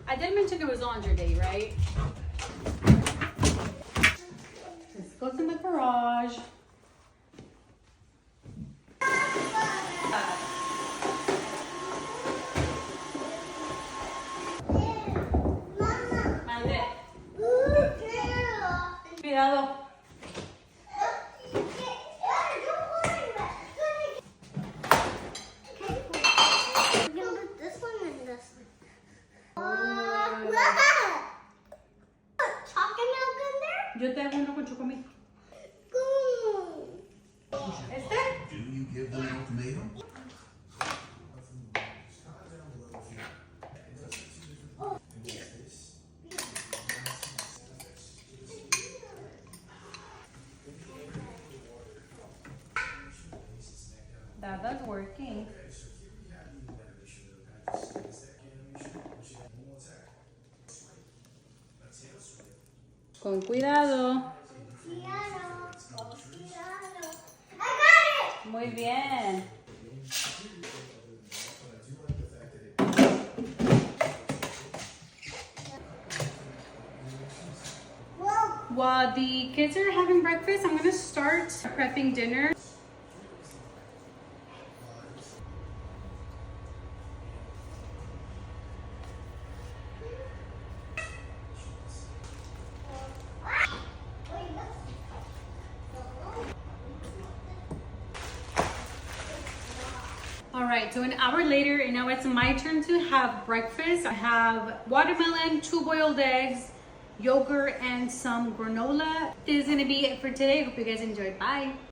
I did mention it was laundry day, right? This goes in the garage. Mande. Cuidado. Yo te hago uno con chocomil. ¿Este? Do you give them an ultimatum? That's working. Con cuidado. Muy bien. While the kids are having breakfast, I'm gonna start prepping dinner. All right, so an hour later, and now it's my turn to have breakfast. I have watermelon, 2 boiled eggs, yogurt, and some granola. This is gonna be it for today. Hope you guys enjoyed. Bye.